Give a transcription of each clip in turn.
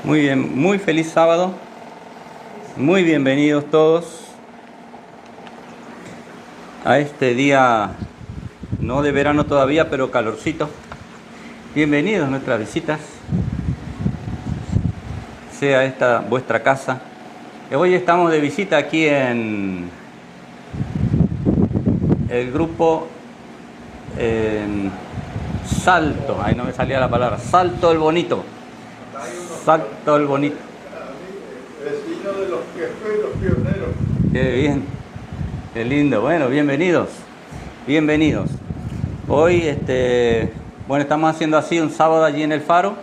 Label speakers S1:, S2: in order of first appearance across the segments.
S1: Muy bien, muy feliz sábado. Muy bienvenidos todos a este día, no de verano todavía, pero calorcito. Bienvenidos a nuestras visitas, sea esta vuestra casa. Hoy estamos de visita aquí en el grupo Salto, ahí no me salía la palabra, Salto el Bonito. Salto el Bonito.
S2: Vecino de los pioneros.
S1: Qué bien, qué lindo. Bueno, bienvenidos, bienvenidos. Hoy, bueno, estamos haciendo así un sábado allí en el Faro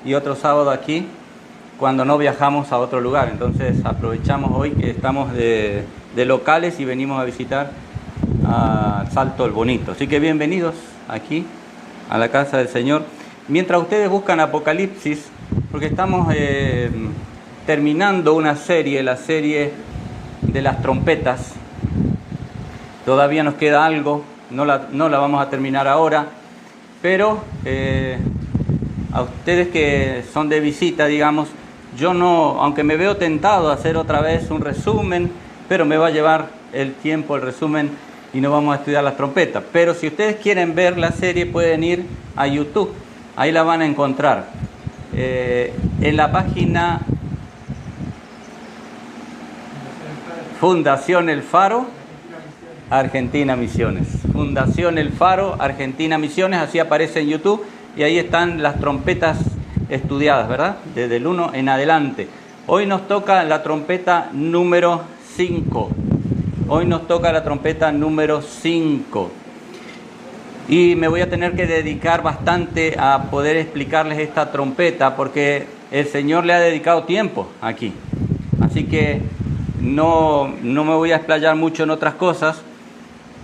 S1: y otro sábado aquí cuando no viajamos a otro lugar. Entonces aprovechamos hoy que estamos de locales y venimos a visitar a Salto el Bonito. Así que bienvenidos aquí a la casa del Señor. Mientras ustedes buscan Apocalipsis, porque estamos terminando una serie, la serie de las trompetas. Todavía nos queda algo, no la vamos a terminar ahora, pero a ustedes que son de visita, digamos, yo no, aunque me veo tentado a hacer otra vez un resumen, pero me va a llevar el tiempo el resumen y no vamos a estudiar las trompetas. Pero si ustedes quieren ver la serie pueden ir a YouTube, ahí la van a encontrar. En la página Fundación El Faro, Argentina Misiones. Fundación El Faro, Argentina Misiones, así aparece en YouTube y ahí están las trompetas estudiadas, ¿verdad? Desde el 1 en adelante. Hoy nos toca la trompeta número 5. Hoy nos toca la trompeta número 5. Y me voy a tener que dedicar bastante a poder explicarles esta trompeta porque el Señor le ha dedicado tiempo aquí. Así que no me voy a explayar mucho en otras cosas.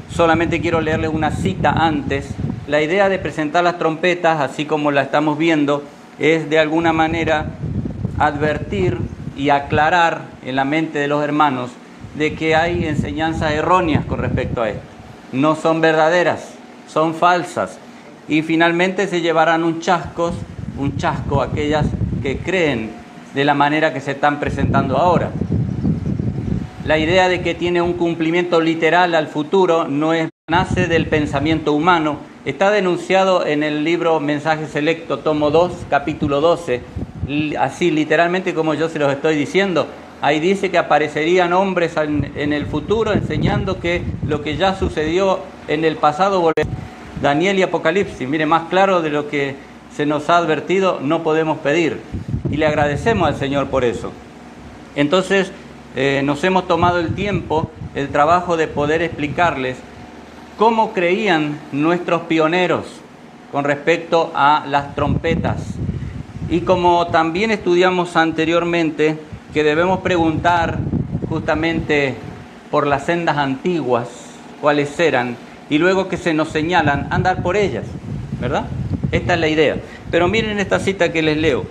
S1: Solamente quiero leerles una cita antes. La idea de presentar las trompetas, así como la estamos viendo, es de alguna manera advertir y aclarar en la mente de los hermanos de que hay enseñanzas erróneas con respecto a esto. No son verdaderas, son falsas. Y finalmente se llevarán un chasco aquellas que creen de la manera que se están presentando ahora. La idea de que tiene un cumplimiento literal al futuro nace del pensamiento humano. Está denunciado en el libro Mensaje Selecto, tomo 2, capítulo 12, así literalmente como yo se los estoy diciendo. Ahí dice que aparecerían hombres en el futuro enseñando que lo que ya sucedió en el pasado volverá. Daniel y Apocalipsis, mire, más claro de lo que se nos ha advertido no podemos pedir. Y le agradecemos al Señor por eso. Entonces, nos hemos tomado el tiempo, el trabajo de poder explicarles cómo creían nuestros pioneros con respecto a las trompetas. Y como también estudiamos anteriormente, que debemos preguntar justamente por las sendas antiguas, cuáles eran, y luego que se nos señalan, andar por ellas, ¿verdad? Esta es la idea. Pero miren esta cita que les leo.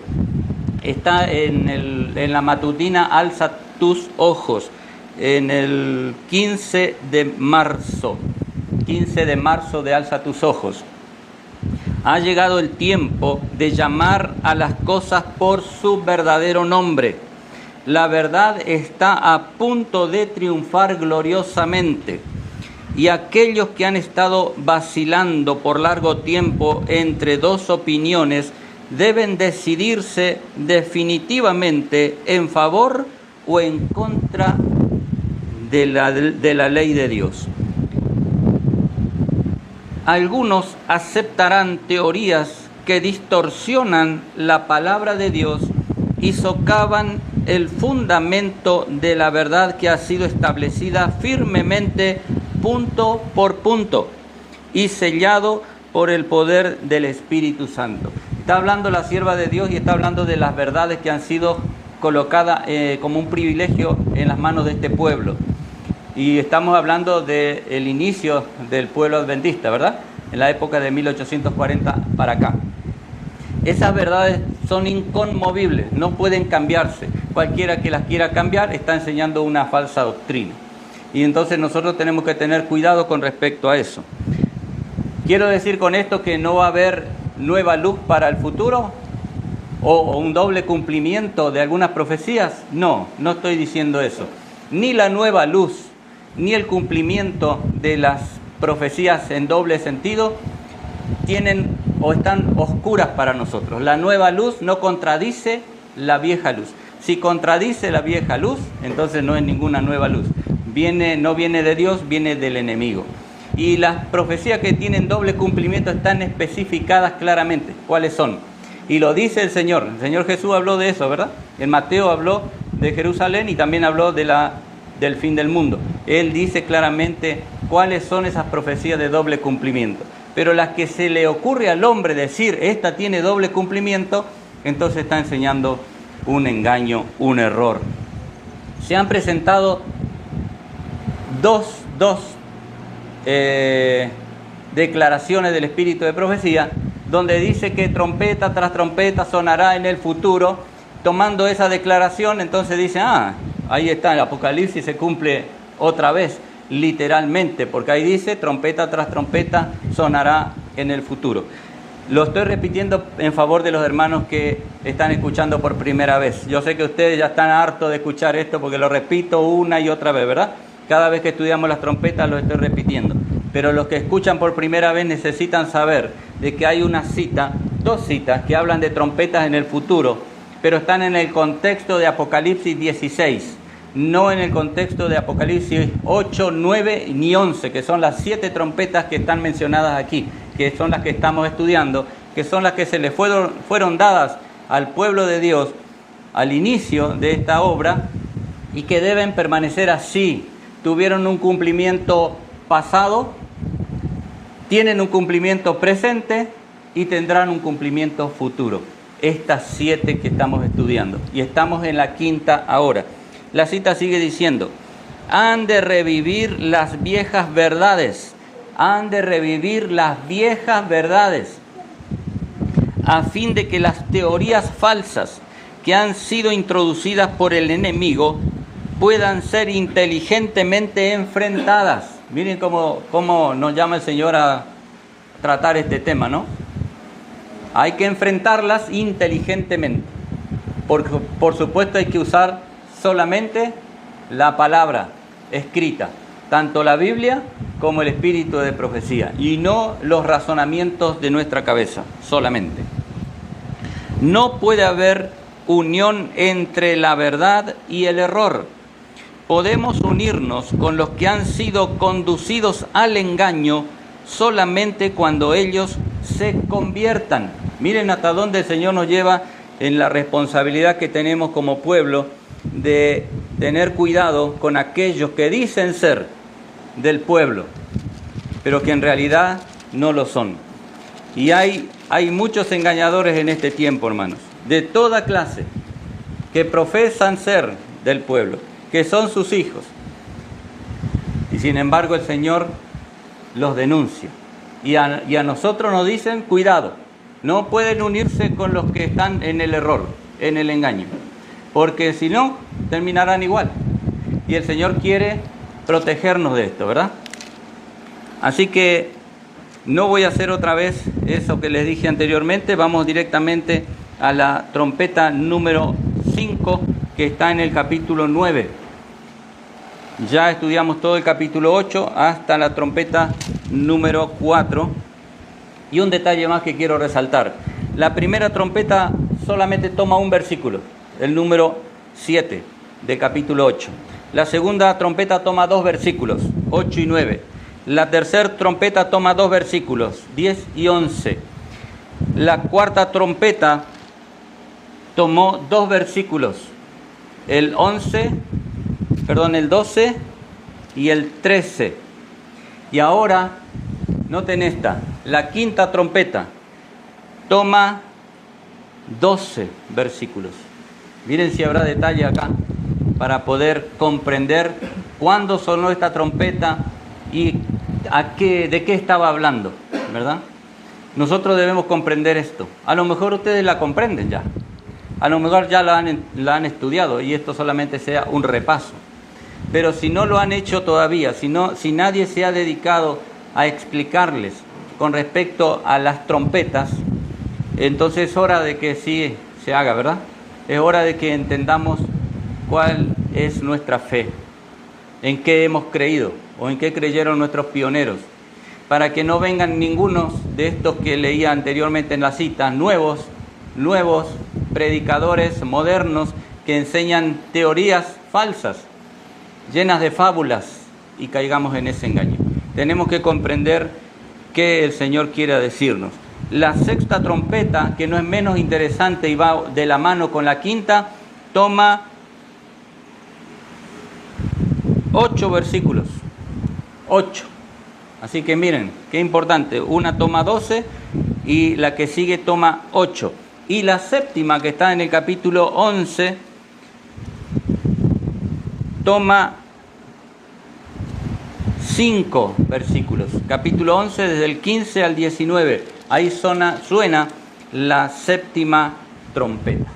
S1: Está en la matutina Alza tus ojos, en el 15 de marzo. 15 de marzo de Alza tus ojos. Ha llegado el tiempo de llamar a las cosas por su verdadero nombre. La verdad está a punto de triunfar gloriosamente. Y aquellos que han estado vacilando por largo tiempo entre dos opiniones deben decidirse definitivamente en favor o en contra de la ley de Dios. Algunos aceptarán teorías que distorsionan la palabra de Dios y socavan el fundamento de la verdad que ha sido establecida firmemente punto por punto y sellado por el poder del Espíritu Santo. Está hablando la sierva de Dios y está hablando de las verdades que han sido colocadas como un privilegio en las manos de este pueblo. Y estamos hablando del inicio del pueblo adventista, ¿verdad? En la época de 1840 para acá. Esas verdades son inconmovibles, no pueden cambiarse. Cualquiera que las quiera cambiar está enseñando una falsa doctrina. Y entonces nosotros tenemos que tener cuidado con respecto a eso. ¿Quiero decir con esto que no va a haber nueva luz para el futuro? ¿O un doble cumplimiento de algunas profecías? No, no estoy diciendo eso. Ni la nueva luz, ni el cumplimiento de las profecías en doble sentido tienen o están oscuras para nosotros. La nueva luz no contradice la vieja luz. Si contradice la vieja luz, entonces no es ninguna nueva luz. No viene de Dios, viene del enemigo. Y las profecías que tienen doble cumplimiento están especificadas claramente. ¿Cuáles son? Y lo dice el Señor. El Señor Jesús habló de eso, ¿verdad? En Mateo habló de Jerusalén y también habló del fin del mundo. Él dice claramente cuáles son esas profecías de doble cumplimiento. Pero las que se le ocurre al hombre decir, esta tiene doble cumplimiento, entonces está enseñando un engaño, un error. Se han presentado dos declaraciones del espíritu de profecía, donde dice que trompeta tras trompeta sonará en el futuro. Tomando esa declaración, entonces dice, ahí está, el Apocalipsis se cumple otra vez, literalmente, porque ahí dice, trompeta tras trompeta sonará en el futuro. Lo estoy repitiendo en favor de los hermanos que están escuchando por primera vez. Yo sé que ustedes ya están hartos de escuchar esto, porque lo repito una y otra vez, ¿verdad? Cada vez que estudiamos las trompetas lo estoy repitiendo. Pero los que escuchan por primera vez necesitan saber de que hay dos citas que hablan de trompetas en el futuro, pero están en el contexto de Apocalipsis 16, no en el contexto de Apocalipsis 8, 9 ni 11, que son las 7 trompetas que están mencionadas aquí, que son las que estamos estudiando, que son las que se le fueron dadas al pueblo de Dios al inicio de esta obra y que deben permanecer así. Tuvieron un cumplimiento pasado, tienen un cumplimiento presente y tendrán un cumplimiento futuro. Estas 7 que estamos estudiando. Y estamos en la 5ª ahora. La cita sigue diciendo, han de revivir las viejas verdades. Han de revivir las viejas verdades, a fin de que las teorías falsas que han sido introducidas por el enemigo puedan ser inteligentemente enfrentadas. Miren cómo nos llama el Señor a tratar este tema, ¿no? Hay que enfrentarlas inteligentemente. Por supuesto hay que usar solamente la palabra escrita, tanto la Biblia como el espíritu de profecía, y no los razonamientos de nuestra cabeza solamente. No puede haber unión entre la verdad y el error. Podemos unirnos con los que han sido conducidos al engaño solamente cuando ellos se conviertan. Miren hasta dónde el Señor nos lleva en la responsabilidad que tenemos como pueblo de tener cuidado con aquellos que dicen ser del pueblo, pero que en realidad no lo son. Y hay muchos engañadores en este tiempo, hermanos, de toda clase, que profesan ser del pueblo, que son sus hijos, y sin embargo el Señor los denuncia. Y a nosotros nos dicen, cuidado, no pueden unirse con los que están en el error, en el engaño, porque si no, terminarán igual. Y el Señor quiere protegernos de esto, ¿verdad? Así que no voy a hacer otra vez eso que les dije anteriormente. Vamos directamente a la trompeta número 5, que está en el capítulo 9. Ya estudiamos todo el capítulo 8 hasta la trompeta número 4. Y un detalle más que quiero resaltar. La primera trompeta solamente toma un versículo, el número 7 del capítulo 8. La segunda trompeta toma 2 versículos, 8 y 9. La tercera trompeta toma 2 versículos, 10 y 11. La cuarta trompeta tomó 2 versículos, el 12 y el 13. Y ahora, noten esta, la quinta trompeta toma 12 versículos. Miren si habrá detalle acá para poder comprender cuándo sonó esta trompeta y de qué estaba hablando, ¿verdad? Nosotros debemos comprender esto. A lo mejor ustedes la comprenden ya. A lo mejor ya la han estudiado y esto solamente sea un repaso. Pero si no lo han hecho todavía, si nadie se ha dedicado a explicarles con respecto a las trompetas, entonces es hora de que sí se haga, ¿verdad? Es hora de que entendamos cuál es nuestra fe, en qué hemos creído o en qué creyeron nuestros pioneros, para que no vengan ningunos de estos que leía anteriormente en la cita, nuevos predicadores modernos que enseñan teorías falsas, llenas de fábulas, y caigamos en ese engaño. Tenemos que comprender qué el Señor quiere decirnos. La sexta trompeta, que no es menos interesante y va de la mano con la quinta, toma 8 versículos. 8. Así que miren, qué importante. Una toma 12 y la que sigue toma 8. Y la séptima, que está en el capítulo 11, toma 5 versículos. Capítulo 11, desde el 15 al 19. Ahí suena la séptima trompeta.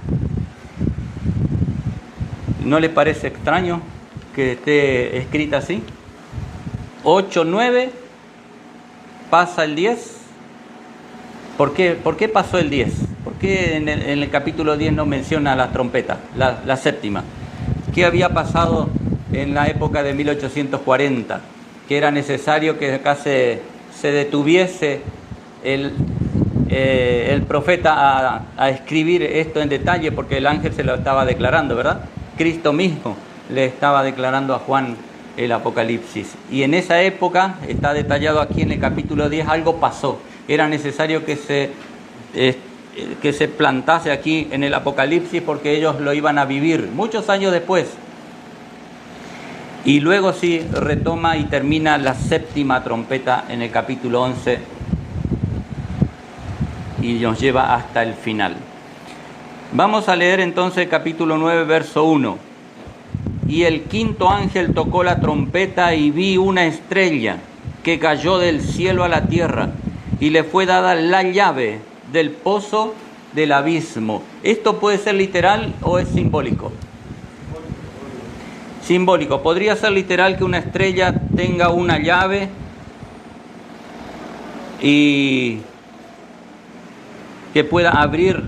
S1: ¿No les parece extraño que esté escrita así? 8, 9, pasa el 10. ¿Por qué pasó el 10? ¿Por qué en el capítulo 10 no menciona la trompeta, la séptima? ¿Qué había pasado en la época de 1840? Que era necesario que acá se detuviese el profeta a escribir esto en detalle, porque el ángel se lo estaba declarando, ¿verdad? Cristo mismo le estaba declarando a Juan el Apocalipsis. Y en esa época, está detallado aquí en el capítulo 10, algo pasó. Era necesario que se plantase aquí en el Apocalipsis, porque ellos lo iban a vivir muchos años después. Y luego sí retoma y termina la séptima trompeta en el capítulo 11 y nos lleva hasta el final. Vamos a leer entonces el capítulo 9, verso 1. Y el quinto ángel tocó la trompeta y vi una estrella que cayó del cielo a la tierra y le fue dada la llave del pozo del abismo. ¿Esto puede ser literal o es simbólico? Simbólico. ¿Podría ser literal que una estrella tenga una llave y que pueda abrir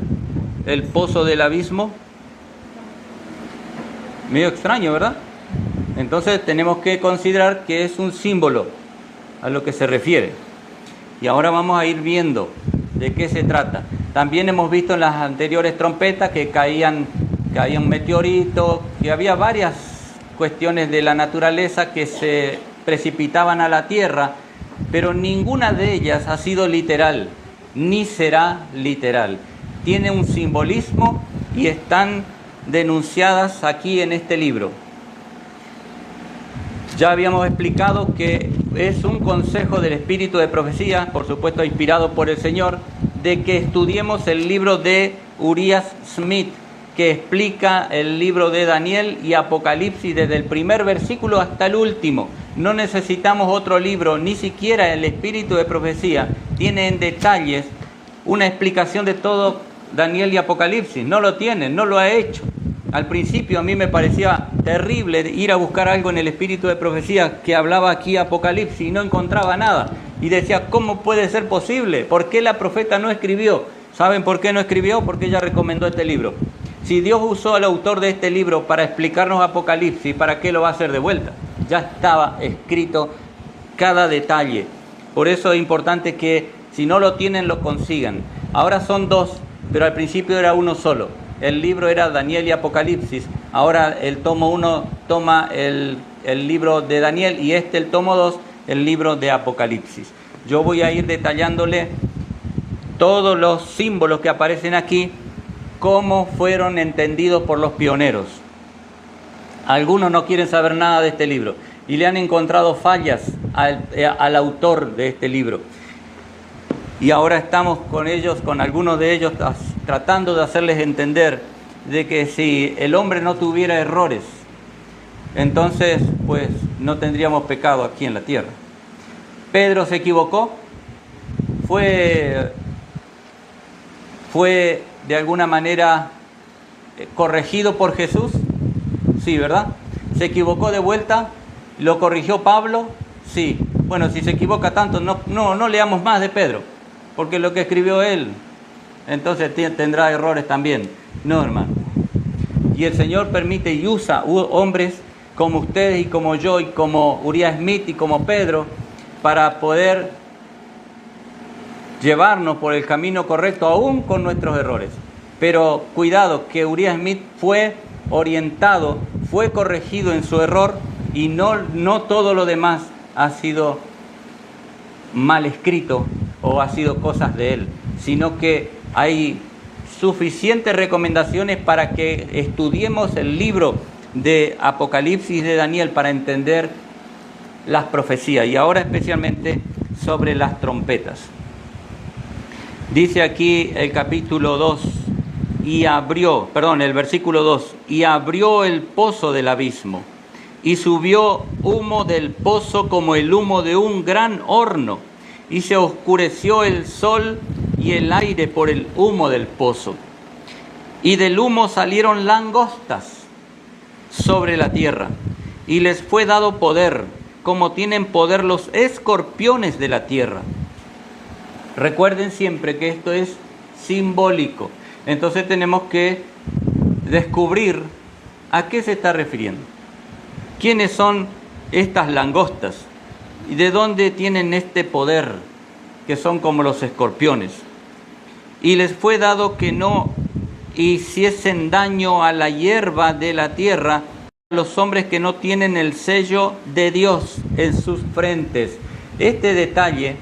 S1: el pozo del abismo? Medio extraño, ¿verdad? Entonces tenemos que considerar que es un símbolo a lo que se refiere. Y ahora vamos a ir viendo de qué se trata. También hemos visto en las anteriores trompetas que caían meteoritos, que había varias cuestiones de la naturaleza que se precipitaban a la tierra, pero ninguna de ellas ha sido literal, ni será literal. Tiene un simbolismo y están denunciadas aquí en este libro. Ya habíamos explicado que es un consejo del Espíritu de Profecía, por supuesto inspirado por el Señor, de que estudiemos el libro de Uriah Smith, que explica el libro de Daniel y Apocalipsis desde el primer versículo hasta el último. No necesitamos otro libro, ni siquiera el Espíritu de Profecía tiene en detalles una explicación de todo Daniel y Apocalipsis. No lo tiene, no lo ha hecho. Al principio a mí me parecía terrible ir a buscar algo en el Espíritu de Profecía que hablaba aquí Apocalipsis y no encontraba nada. Y decía, ¿cómo puede ser posible? ¿Por qué la profeta no escribió? ¿Saben por qué no escribió? Porque ella recomendó este libro. Si Dios usó al autor de este libro para explicarnos Apocalipsis, ¿para qué lo va a hacer de vuelta? Ya estaba escrito cada detalle. Por eso es importante que si no lo tienen, lo consigan. Ahora son 2, pero al principio era uno solo. El libro era Daniel y Apocalipsis. Ahora el tomo 1 toma el libro de Daniel y el tomo 2, el libro de Apocalipsis. Yo voy a ir detallándole todos los símbolos que aparecen aquí, cómo fueron entendidos por los pioneros. Algunos no quieren saber nada de este libro y le han encontrado fallas al autor de este libro. Y ahora estamos con algunos de ellos, tratando de hacerles entender de que si el hombre no tuviera errores, entonces pues no tendríamos pecado aquí en la tierra. Pedro se equivocó, fue de alguna manera corregido por Jesús, sí, ¿verdad? ¿Se equivocó de vuelta? ¿Lo corrigió Pablo? Sí. Bueno, si se equivoca tanto, no leamos más de Pedro, porque lo que escribió él, entonces tendrá errores también. No, hermano. Y el Señor permite y usa hombres como ustedes y como yo y como Uriah Smith y como Pedro para poder llevarnos por el camino correcto, aún con nuestros errores. Pero cuidado, que Uriah Smith fue orientado, fue corregido en su error, y no todo lo demás ha sido mal escrito o ha sido cosas de él, sino que hay suficientes recomendaciones para que estudiemos el libro de Apocalipsis de Daniel para entender las profecías, y ahora especialmente sobre las trompetas. Dice aquí el capítulo 2, el versículo 2, y abrió el pozo del abismo, y subió humo del pozo como el humo de un gran horno, y se oscureció el sol y el aire por el humo del pozo. Y del humo salieron langostas sobre la tierra, y les fue dado poder, como tienen poder los escorpiones de la tierra. Recuerden siempre que esto es simbólico. Entonces tenemos que descubrir a qué se está refiriendo. ¿Quiénes son estas langostas? ¿Y de dónde tienen este poder, que son como los escorpiones? Y les fue dado que no hiciesen daño a la hierba de la tierra, a los hombres que no tienen el sello de Dios en sus frentes. Este detalle,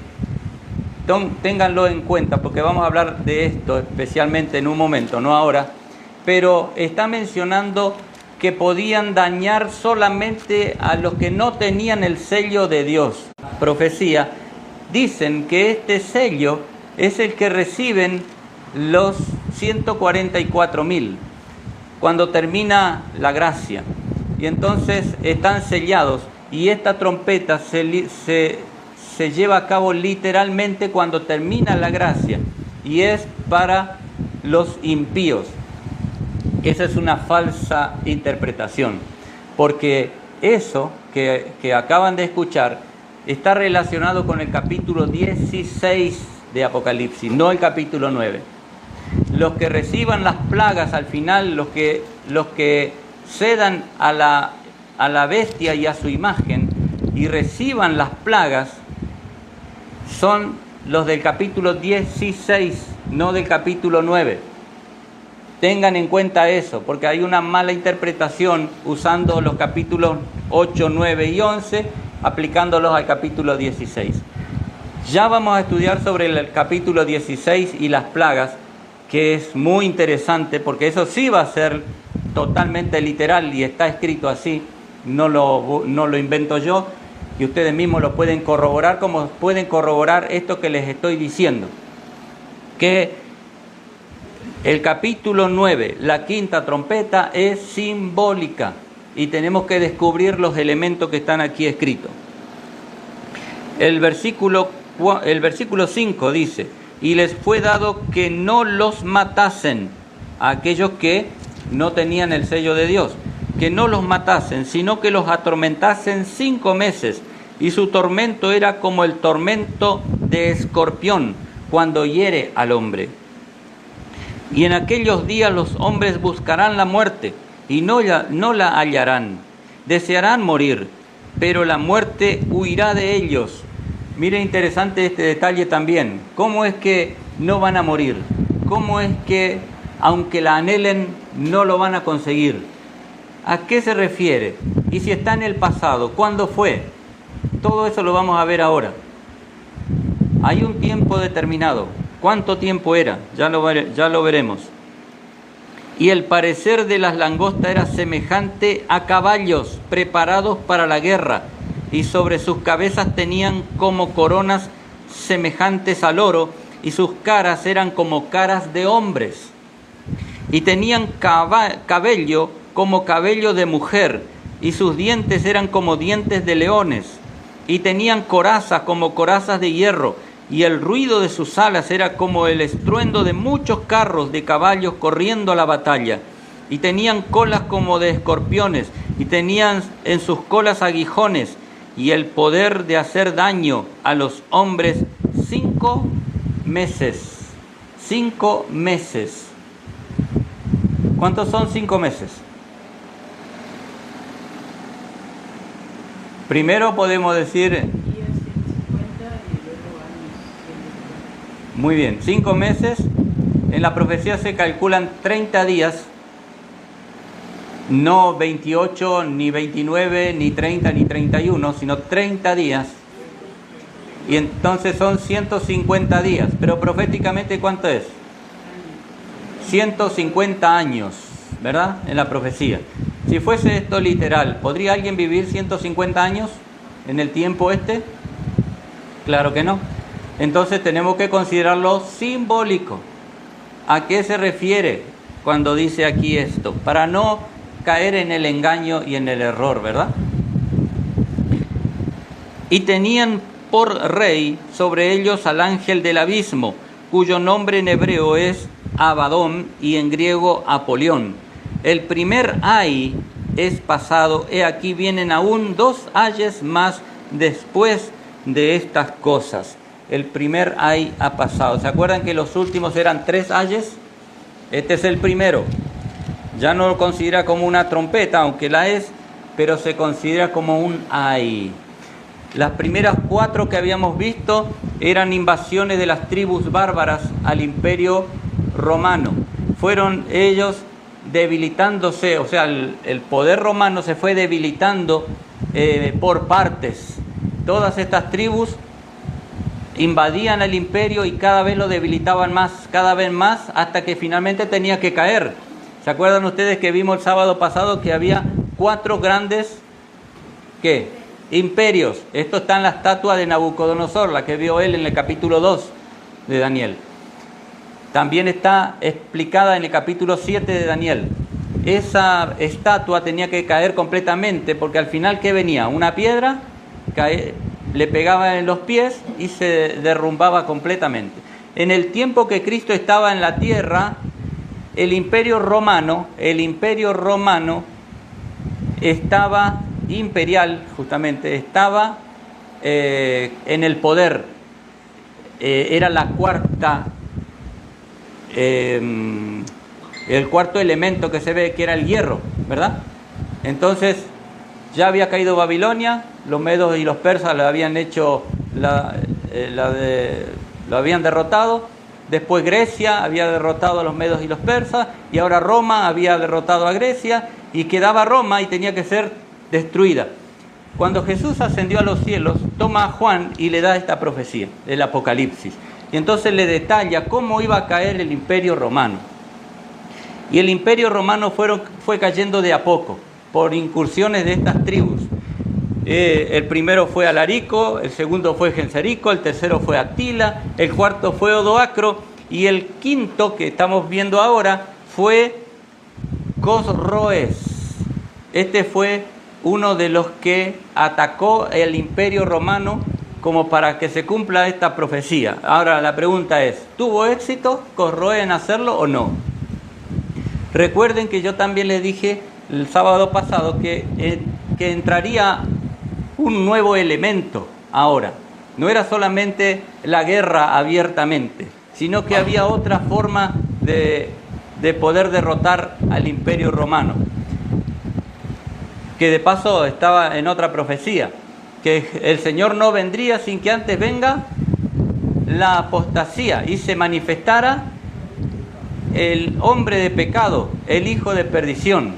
S1: ténganlo en cuenta, porque vamos a hablar de esto especialmente en un momento, no ahora, pero está mencionando que podían dañar solamente a los que no tenían el sello de Dios. Profecía, dicen que este sello es el que reciben los 144.000 cuando termina la gracia, y entonces están sellados, y esta trompeta se lleva a cabo literalmente cuando termina la gracia, y es para los impíos. Esa es una falsa interpretación, porque eso que acaban de escuchar está relacionado con el capítulo 16 de Apocalipsis, no el capítulo 9. Los que reciban las plagas al final, los que cedan a la bestia y a su imagen y reciban las plagas, son los del capítulo 16, no del capítulo 9. Tengan en cuenta eso, porque hay una mala interpretación usando los capítulos 8, 9 y 11, aplicándolos al capítulo 16. Ya vamos a estudiar sobre el capítulo 16 y las plagas, que es muy interesante, porque eso sí va a ser totalmente literal y está escrito así, no lo invento yo, y ustedes mismos lo pueden corroborar, como pueden corroborar esto que les estoy diciendo, que el capítulo 9, la quinta trompeta, es simbólica, y tenemos que descubrir los elementos que están aquí escritos. El versículo 5 dice: y les fue dado que no los matasen, a aquellos que no tenían el sello de Dios, que no los matasen, sino que los atormentasen 5 meses, y su tormento era como el tormento de escorpión cuando hiere al hombre. Y en aquellos días los hombres buscarán la muerte, y no la hallarán. Desearán morir, pero la muerte huirá de ellos. Mire, interesante este detalle también. ¿Cómo es que no van a morir? ¿Cómo es que, aunque la anhelen, no lo van a conseguir? ¿A qué se refiere? Y si está en el pasado, ¿cuándo fue? Todo eso lo vamos a ver ahora. Hay un tiempo determinado. ¿Cuánto tiempo era? Ya lo veremos. Y el parecer de las langostas era semejante a caballos preparados para la guerra, y sobre sus cabezas tenían como coronas semejantes al oro, y sus caras eran como caras de hombres. Y tenían cabello como cabello de mujer, y sus dientes eran como dientes de leones, y tenían corazas como corazas de hierro, y el ruido de sus alas era como el estruendo de muchos carros de caballos corriendo a la batalla. y tenían colas como de escorpiones, y tenían en sus colas aguijones, y el poder de hacer daño a los hombres 5 meses. 5 meses. ¿Cuántos son 5 meses? Primero podemos decir... Muy bien, 5 meses. En la profecía se calculan 30 días, no 28, ni 29, ni 30, ni 31, sino 30 días. Y entonces son 150 días. Pero proféticamente, ¿cuánto es? 150 años, ¿verdad? En la profecía. Si fuese esto literal, ¿podría alguien vivir 150 años en el tiempo este? Claro que no. Entonces tenemos que considerarlo simbólico. ¿A qué se refiere cuando dice aquí esto? Para no caer en el engaño y en el error, ¿verdad? Y tenían por rey sobre ellos al ángel del abismo, cuyo nombre en hebreo es Abadón y en griego Apolión. El primer ay es pasado, he aquí vienen aún 2 ayes más después de estas cosas. El primer ay ha pasado. ¿Se acuerdan que los últimos eran 3 ayes? Este es el primero. Ya no lo considera como una trompeta, aunque la es, pero se considera como un ay. Las primeras 4 que habíamos visto eran invasiones de las tribus bárbaras al imperio romano. Fueron ellos debilitándose, o sea, el poder romano se fue debilitando por partes. Todas estas tribus invadían el imperio y cada vez lo debilitaban más, cada vez más, hasta que finalmente tenía que caer. ¿Se acuerdan ustedes que vimos el sábado pasado que había 4 grandes imperios? Esto está en la estatua de Nabucodonosor, la que vio él en el capítulo 2 de Daniel. También está explicada en el capítulo 7 de Daniel. Esa estatua tenía que caer completamente, porque al final, ¿qué venía? Una piedra, le pegaba en los pies y se derrumbaba completamente. En el tiempo que Cristo estaba en la tierra, el imperio romano estaba imperial, justamente, estaba en el poder. Era la cuarta, el cuarto elemento que se ve, que era el hierro, ¿verdad? Entonces, ya había caído Babilonia, los medos y los persas lo habían hecho, lo habían derrotado. Después Grecia había derrotado a los medos y los persas, y ahora Roma había derrotado a Grecia, y quedaba Roma y tenía que ser destruida. Cuando Jesús ascendió a los cielos, toma a Juan y le da esta profecía, el Apocalipsis. Y entonces le detalla cómo iba a caer el imperio romano. Y el imperio romano fue cayendo de a poco, por incursiones de estas tribus. El primero fue Alarico, el segundo fue Genserico, el tercero fue Atila, el cuarto fue Odoacro, y el quinto que estamos viendo ahora fue Cosroes. Este fue uno de los que atacó el imperio romano como para que se cumpla esta profecía. Ahora la pregunta es, ¿tuvo éxito Cosroes en hacerlo o no? Recuerden que yo también les dije el sábado pasado que entraría un nuevo elemento ahora. No era solamente la guerra abiertamente, sino que había otra forma de poder derrotar al imperio romano, que de paso estaba en otra profecía, que el Señor no vendría sin que antes venga la apostasía y se manifestara el hombre de pecado, el hijo de perdición.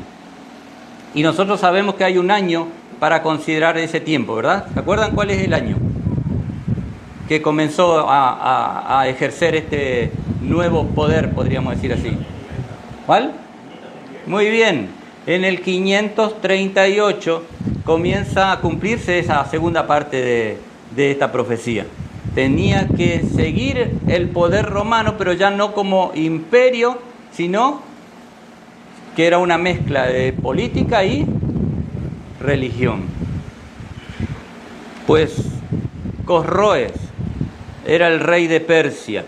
S1: Y nosotros sabemos que hay un año para considerar ese tiempo, ¿verdad? ¿Se acuerdan cuál es el año que comenzó a ejercer este nuevo poder, podríamos decir así? ¿Cuál? Muy bien, en el 538 comienza a cumplirse esa segunda parte de esta profecía. Tenía que seguir el poder romano, pero ya no como imperio, sino que era una mezcla de política y religión. Pues Cosroes era el rey de Persia.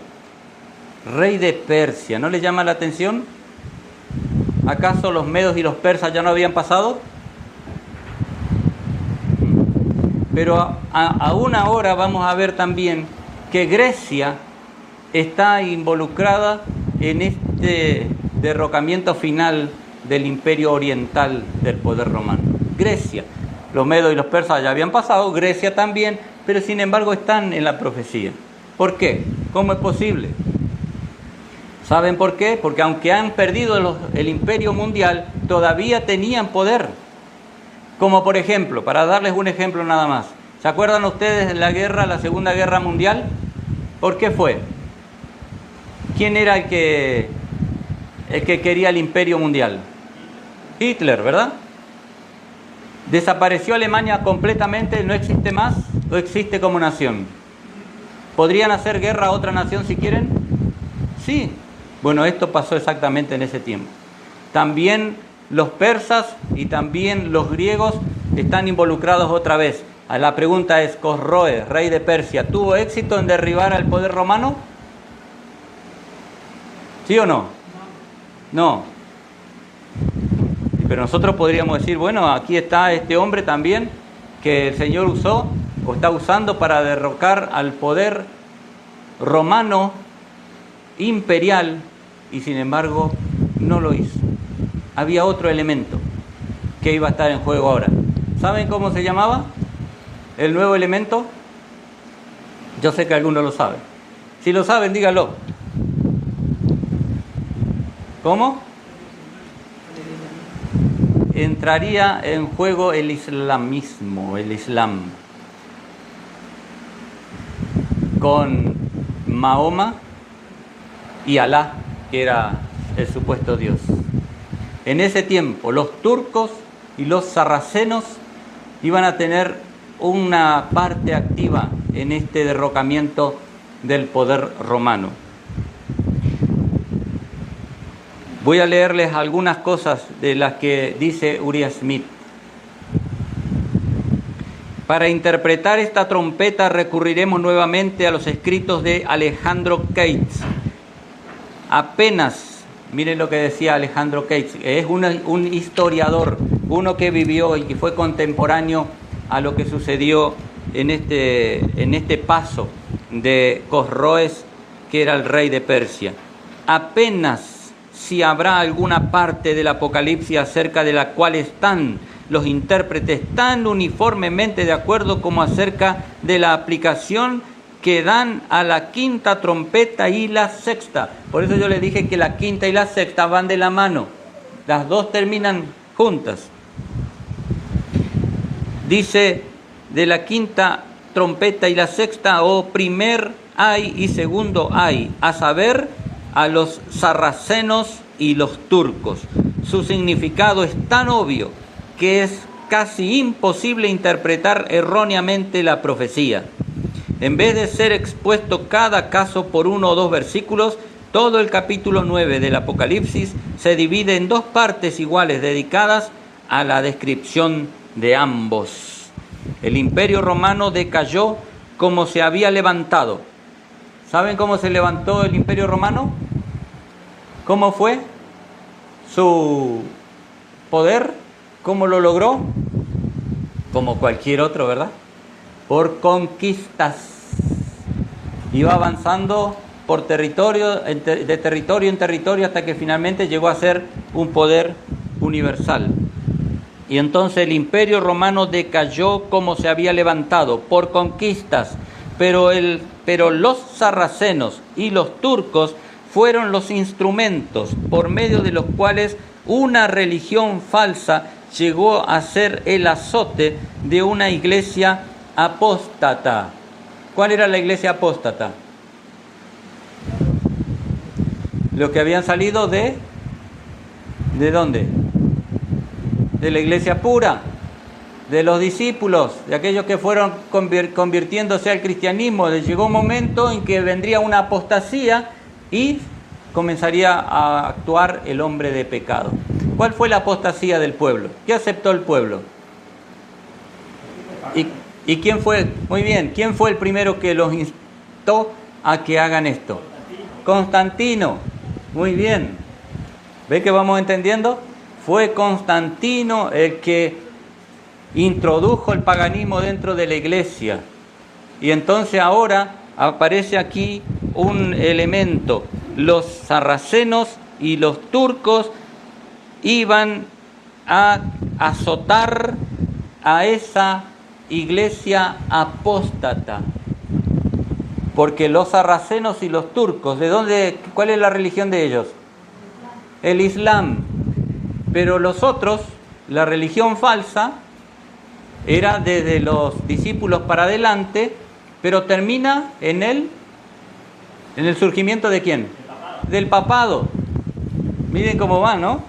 S1: Rey de Persia, ¿no le llama la atención? ¿Acaso los medos y los persas ya no habían pasado? Pero aún ahora vamos a ver también que Grecia está involucrada en este derrocamiento final del imperio oriental del poder romano. Grecia, los medos y los persas ya habían pasado, Grecia también, pero sin embargo están en la profecía. ¿Por qué? ¿Cómo es posible? ¿Saben por qué? Porque aunque han perdido el imperio mundial, todavía tenían poder. Como por ejemplo, para darles un ejemplo nada más, ¿se acuerdan ustedes de la Segunda Guerra Mundial? ¿Por qué fue? ¿Quién era el que quería el imperio mundial? Hitler, ¿verdad? ¿Desapareció Alemania completamente? ¿No existe más? ¿O existe como nación? ¿Podrían hacer guerra a otra nación si quieren? Sí. Bueno, esto pasó exactamente en ese tiempo. También los persas y también los griegos están involucrados otra vez. La pregunta es, Cosroes, rey de Persia, ¿tuvo éxito en derribar al poder romano? ¿Sí o no? No. Pero nosotros podríamos decir, bueno, aquí está este hombre también que el Señor usó o está usando para derrocar al poder romano imperial, y sin embargo no lo hizo. Había otro elemento que iba a estar en juego ahora. ¿Saben cómo se llamaba el nuevo elemento? Yo sé que algunos lo saben. Si lo saben, díganlo. ¿Cómo? Entraría en juego el islamismo, el islam, con Mahoma y Alá, que era el supuesto Dios. En ese tiempo, los turcos y los sarracenos iban a tener una parte activa en este derrocamiento del poder romano. Voy a leerles algunas cosas de las que dice Uriah Smith. Para interpretar esta trompeta recurriremos nuevamente a los escritos de Alejandro Keitz. Apenas, miren lo que decía Alejandro Keitz, es un historiador, uno que vivió y que fue contemporáneo a lo que sucedió en este paso de Cosroes, que era el rey de Persia. Apenas si habrá alguna parte del Apocalipsis acerca de la cual están los intérpretes tan uniformemente de acuerdo como acerca de la aplicación que dan a la quinta trompeta y la sexta. Por eso yo les dije que la quinta y la sexta van de la mano. Las dos terminan juntas. Dice de la quinta trompeta y la sexta, primer ay y segundo ay, a saber, a los sarracenos y los turcos. Su significado es tan obvio que es casi imposible interpretar erróneamente la profecía. En vez de ser expuesto cada caso por uno o dos versículos, todo el capítulo 9 del Apocalipsis se divide en dos partes iguales dedicadas a la descripción de ambos. El imperio romano decayó como se había levantado. ¿Saben cómo se levantó el imperio romano? ¿Cómo fue su poder? ¿Cómo lo logró? Como cualquier otro, ¿verdad? Por conquistas. Iba avanzando por territorio, de territorio en territorio, hasta que finalmente llegó a ser un poder universal. Y entonces el imperio romano decayó como se había levantado, por conquistas. Pero los sarracenos y los turcos fueron los instrumentos por medio de los cuales una religión falsa llegó a ser el azote de una iglesia apóstata. ¿Cuál era la iglesia apóstata? Los que habían salido ¿de dónde? De la iglesia pura, de los discípulos, de aquellos que fueron convirtiéndose al cristianismo. Llegó un momento en que vendría una apostasía y comenzaría a actuar el hombre de pecado. ¿Cuál fue la apostasía del pueblo? ¿Qué aceptó el pueblo? ¿Y quién fue? Muy bien, ¿quién fue el primero que los instó a que hagan esto? Constantino. Muy bien. ¿Ve que vamos entendiendo? Fue Constantino el que introdujo el paganismo dentro de la iglesia. Y entonces ahora aparece aquí un elemento. Los sarracenos y los turcos iban a azotar a esa iglesia apóstata. Porque los sarracenos y los turcos, ¿cuál es la religión de ellos? El Islam. Pero los otros, la religión falsa, era desde los discípulos para adelante, pero termina en el surgimiento ¿de quién? Del papado. Miren cómo va, ¿no?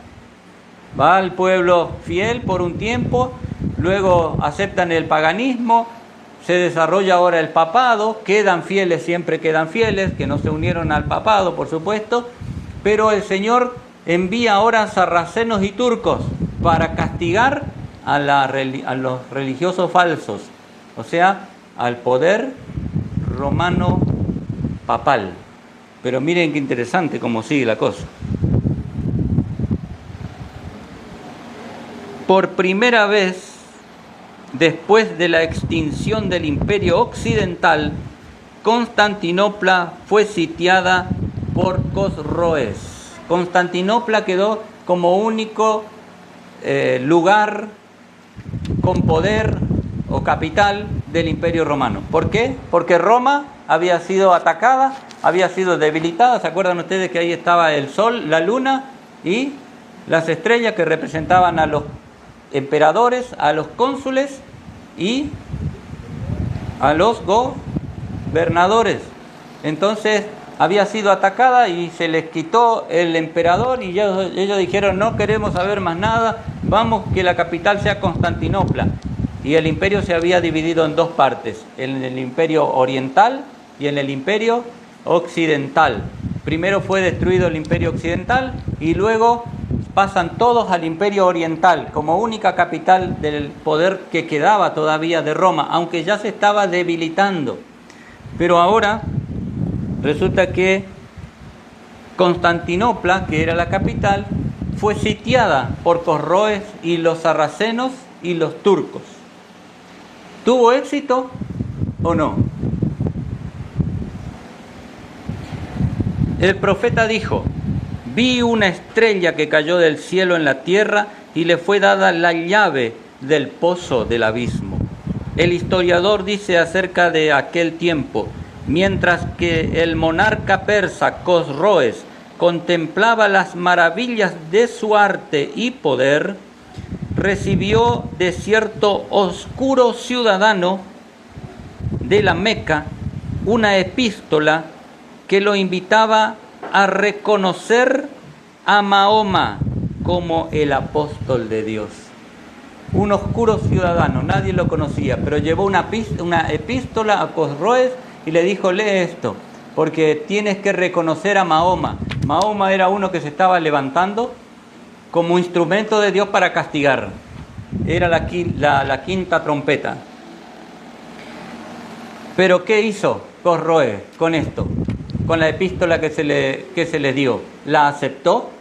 S1: Va el pueblo fiel por un tiempo, luego aceptan el paganismo, se desarrolla ahora el papado, quedan fieles, siempre quedan fieles, que no se unieron al papado, por supuesto, pero el Señor envía ahora sarracenos y turcos para castigar a los religiosos falsos, o sea, al poder romano papal. Pero miren qué interesante cómo sigue la cosa. Por primera vez, después de la extinción del Imperio Occidental, Constantinopla fue sitiada por Cosroes. Constantinopla quedó como único lugar con poder o capital del Imperio Romano. ¿Por qué? Porque Roma había sido atacada, había sido debilitada. ¿Se acuerdan ustedes que ahí estaba el sol, la luna y las estrellas que representaban a los emperadores, a los cónsules y a los gobernadores? Entonces había sido atacada y se les quitó el emperador y ellos dijeron: no queremos saber más nada, vamos que la capital sea Constantinopla. Y el imperio se había dividido en dos partes, en el imperio oriental y en el imperio occidental. Primero fue destruido el imperio occidental y luego pasan todos al imperio oriental como única capital del poder que quedaba todavía de Roma, aunque ya se estaba debilitando. Pero ahora resulta que Constantinopla, que era la capital, fue sitiada por Cosroes y los sarracenos y los turcos. ¿Tuvo éxito o no? El profeta dijo: vi una estrella que cayó del cielo en la tierra y le fue dada la llave del pozo del abismo. El historiador dice acerca de aquel tiempo: mientras que el monarca persa Cosroes contemplaba las maravillas de su arte y poder, recibió de cierto oscuro ciudadano de la Meca una epístola que lo invitaba a reconocer a Mahoma como el apóstol de Dios. Un oscuro ciudadano, nadie lo conocía, pero llevó una epístola a Cosroes y le dijo: lee esto, porque tienes que reconocer a Mahoma. Mahoma era uno que se estaba levantando como instrumento de Dios para castigar. Era la quinta trompeta. Pero ¿qué hizo Cosroes con esto? Con la epístola que se le dio. ¿La aceptó?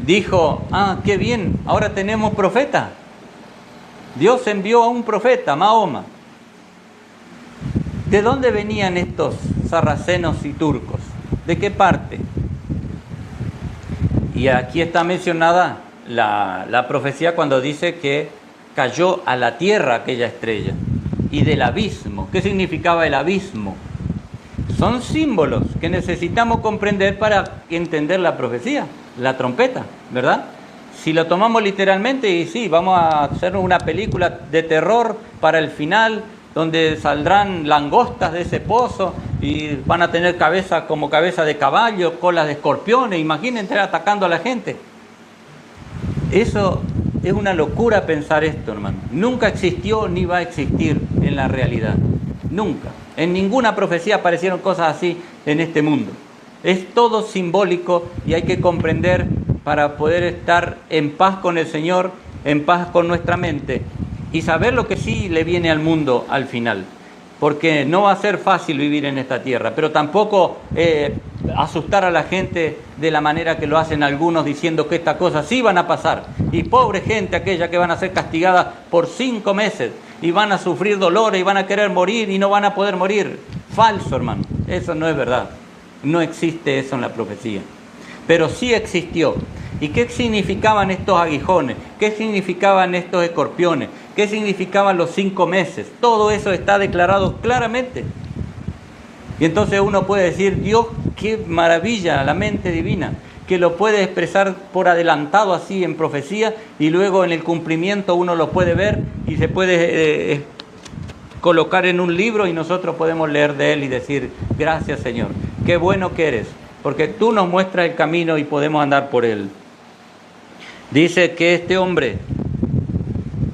S1: Dijo: ah, qué bien, ahora tenemos profeta. Dios envió a un profeta, Mahoma. ¿De dónde venían estos sarracenos y turcos? ¿De qué parte? Y aquí está mencionada la profecía cuando dice que cayó a la tierra aquella estrella. Y del abismo. ¿Qué significaba el abismo? Son símbolos que necesitamos comprender para entender la profecía, la trompeta, ¿verdad? Si lo tomamos literalmente, y sí, vamos a hacer una película de terror para el final, donde saldrán langostas de ese pozo y van a tener cabeza como cabeza de caballo, colas de escorpiones. Imagínense atacando a la gente. Eso es una locura pensar esto, hermano. Nunca existió ni va a existir en la realidad. Nunca. En ninguna profecía aparecieron cosas así en este mundo. Es todo simbólico y hay que comprender para poder estar en paz con el Señor, en paz con nuestra mente y saber lo que sí le viene al mundo al final. porque no va a ser fácil vivir en esta tierra, pero tampoco asustar a la gente de la manera que lo hacen algunos, diciendo que estas cosas sí van a pasar. Y pobre gente aquella que van a ser castigadas por 5 meses y van a sufrir dolores y van a querer morir y no van a poder morir. Falso, hermano. Eso no es verdad. No existe eso en la profecía. Pero sí existió. ¿Y qué significaban estos aguijones? ¿Qué significaban estos escorpiones? ¿Qué significaban los 5 meses? Todo eso está declarado claramente. Y entonces uno puede decir, Dios, qué maravilla, la mente divina, que lo puede expresar por adelantado así en profecía, y luego en el cumplimiento uno lo puede ver y se puede colocar en un libro y nosotros podemos leer de él y decir, gracias Señor, qué bueno que eres, porque tú nos muestras el camino y podemos andar por él. Dice que este hombre,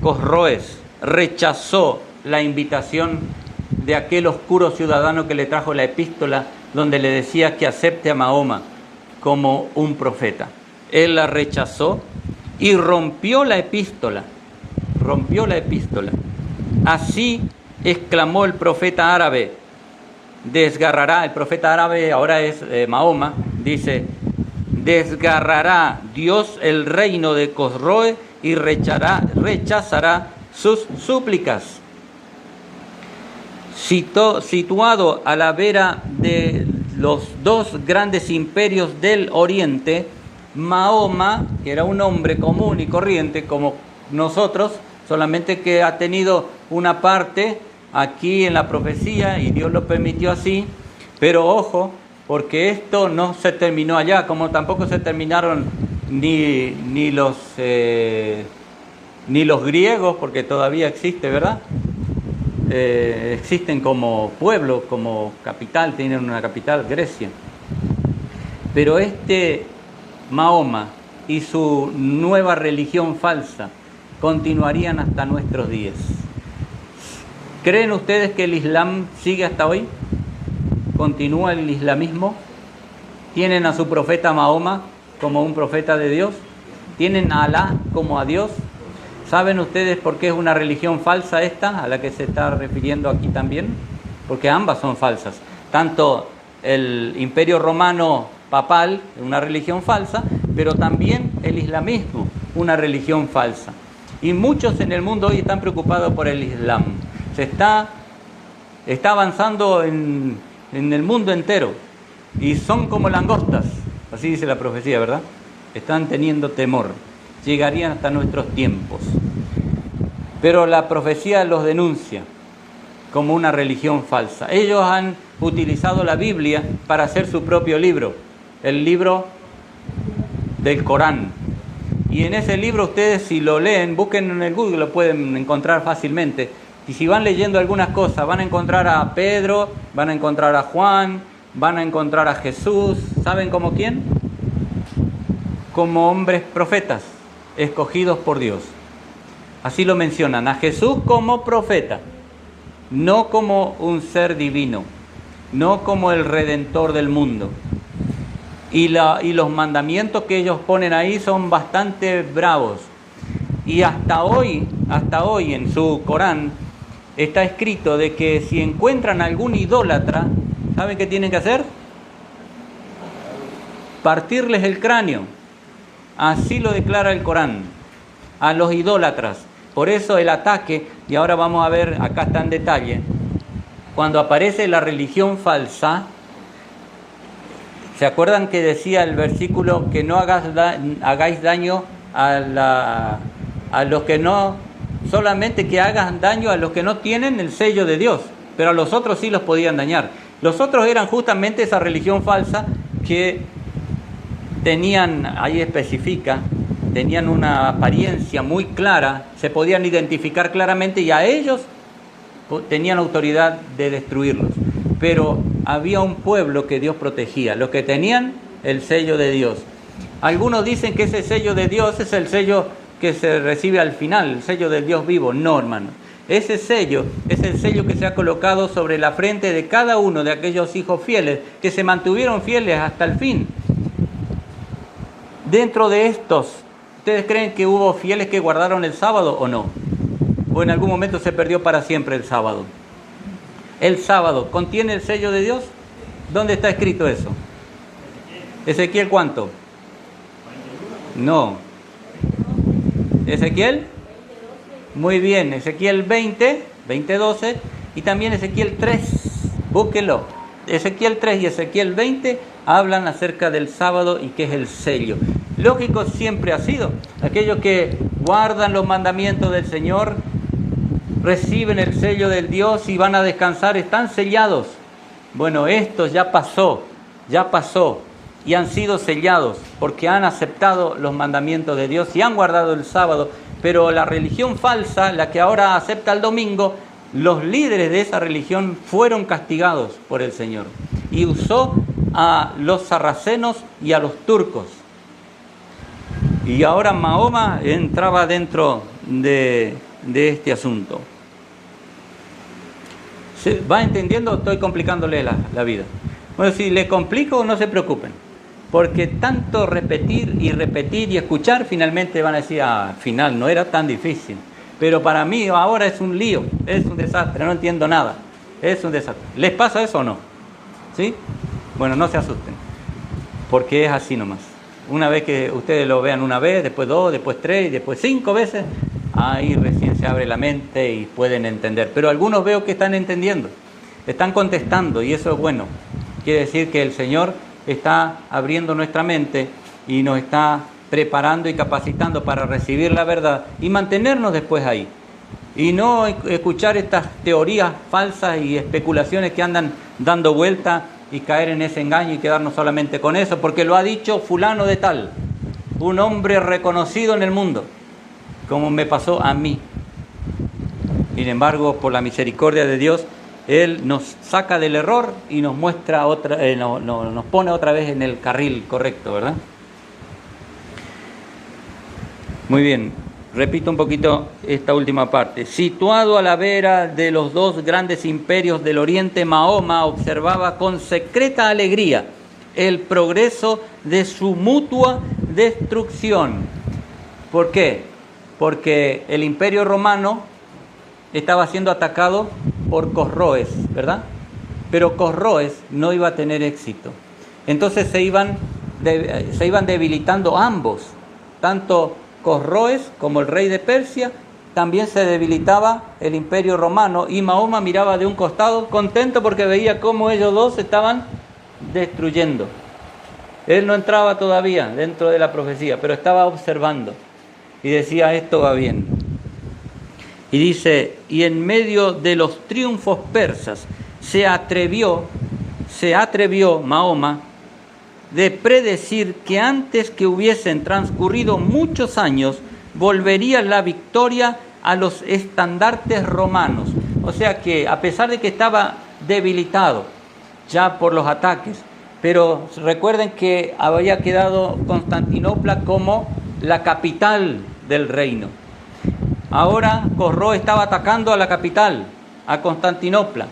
S1: Cosroes, rechazó la invitación de aquel oscuro ciudadano que le trajo la epístola, donde le decía que acepte a Mahoma como un profeta. Él la rechazó y rompió la epístola. Así exclamó el profeta árabe, desgarrará, el profeta árabe ahora es Mahoma, dice, desgarrará Dios el reino de Cosroe y rechazará sus súplicas. Situado a la vera de los 2 grandes imperios del Oriente, Mahoma, que era un hombre común y corriente como nosotros, solamente que ha tenido una parte aquí en la profecía y Dios lo permitió así, pero ojo, porque esto no se terminó allá, como tampoco se terminaron ni los griegos, porque todavía existe, ¿verdad? Existen como pueblo, como capital, tienen una capital, Grecia. Pero este Mahoma y su nueva religión falsa continuarían hasta nuestros días. ¿Creen ustedes que el Islam sigue hasta hoy? ¿Continúa el islamismo? ¿Tienen a su profeta Mahoma como un profeta de Dios? ¿Tienen a Alá como a Dios? ¿Saben ustedes por qué es una religión falsa esta, a la que se está refiriendo aquí también? Porque ambas son falsas. Tanto el Imperio Romano Papal, una religión falsa, pero también el islamismo, una religión falsa. Y muchos en el mundo hoy están preocupados por el Islam. Está avanzando en el mundo entero. Y son como langostas, así dice la profecía, ¿verdad? Están teniendo temor. Llegarían hasta nuestros tiempos. Pero la profecía los denuncia como una religión falsa. Ellos han utilizado la Biblia para hacer su propio libro, el libro del Corán. Y en ese libro ustedes, si lo leen, busquen en el Google, lo pueden encontrar fácilmente. Y si van leyendo algunas cosas, van a encontrar a Pedro, van a encontrar a Juan, van a encontrar a Jesús. ¿Saben como quién? Como hombres profetas, escogidos por Dios. Así lo mencionan, a Jesús como profeta, no como un ser divino, no como el redentor del mundo. Y los mandamientos que ellos ponen ahí son bastante bravos. Y hasta hoy en su Corán está escrito de que si encuentran algún idólatra, ¿saben qué tienen que hacer? Partirles el cráneo. Así lo declara el Corán, a los idólatras. Por eso el ataque, y ahora vamos a ver, acá está en detalle, cuando aparece la religión falsa, ¿se acuerdan que decía el versículo que no hagáis daño a los que no, solamente que hagan daño a los que no tienen el sello de Dios, pero a los otros sí los podían dañar? Los otros eran justamente esa religión falsa que tenían, ahí especifica, tenían una apariencia muy clara, se podían identificar claramente y a ellos tenían autoridad de destruirlos. Pero había un pueblo que Dios protegía, los que tenían el sello de Dios. Algunos dicen que ese sello de Dios es el sello que se recibe al final, el sello del Dios vivo. No, hermano. Ese sello es el sello que se ha colocado sobre la frente de cada uno de aquellos hijos fieles que se mantuvieron fieles hasta el fin. Dentro de estos, ¿ustedes creen que hubo fieles que guardaron el sábado o no? ¿O en algún momento se perdió para siempre el sábado? el sábado, ¿contiene el sello de Dios? ¿Dónde está escrito eso? ¿Ezequiel cuánto? No. ¿Ezequiel? Muy bien, Ezequiel 20:12 y también Ezequiel 3, búsquenlo. Ezequiel 3 y Ezequiel 20 hablan acerca del sábado y qué es el sello. Lógico siempre ha sido, aquellos que guardan los mandamientos del Señor, reciben el sello del Dios y van a descansar, están sellados. Bueno, esto ya pasó y han sido sellados porque han aceptado los mandamientos de Dios y han guardado el sábado. Pero la religión falsa, la que ahora acepta el domingo, los líderes de esa religión fueron castigados por el Señor y usó a los sarracenos y a los turcos. Y ahora Mahoma entraba dentro de este asunto. ¿Va entendiendo? Estoy complicándole la vida. Bueno, si le complico, no se preocupen, porque tanto repetir y escuchar, finalmente van a decir, al final no era tan difícil. Pero para mí ahora es un lío, es un desastre, no entiendo nada, es un desastre. ¿Les pasa eso o no? ¿Sí? Bueno, no se asusten, porque es así nomás. Una vez que ustedes lo vean una vez, después 2, después 3, después 5 veces, ahí recién se abre la mente y pueden entender. Pero algunos veo que están entendiendo, están contestando y eso es bueno. Quiere decir que el Señor está abriendo nuestra mente y nos está preparando y capacitando para recibir la verdad y mantenernos después ahí. Y no escuchar estas teorías falsas y especulaciones que andan dando vuelta y caer en ese engaño y quedarnos solamente con eso, porque lo ha dicho fulano de tal, un hombre reconocido en el mundo, como me pasó a mí. Sin embargo, por la misericordia de Dios, Él nos saca del error y nos muestra nos pone otra vez en el carril correcto, ¿verdad? Muy bien, repito un poquito esta última parte. Situado a la vera de los dos grandes imperios del Oriente, Mahoma observaba con secreta alegría el progreso de su mutua destrucción. ¿Por qué? Porque el Imperio Romano estaba siendo atacado por Cosroes, ¿verdad? Pero Cosroes no iba a tener éxito. Entonces se iban debilitando ambos, tanto Cosroes como el rey de Persia. También se debilitaba el Imperio Romano y Mahoma miraba de un costado contento porque veía cómo ellos dos se estaban destruyendo. Él no entraba todavía dentro de la profecía, pero estaba observando y decía, esto va bien. Y dice, y en medio de los triunfos persas se atrevió Mahoma de predecir que antes que hubiesen transcurrido muchos años volvería la victoria a los estandartes romanos. O sea que a pesar de que estaba debilitado ya por los ataques, pero recuerden que había quedado Constantinopla como la capital del reino. Ahora Cosroes estaba atacando a la capital, a Constantinopla.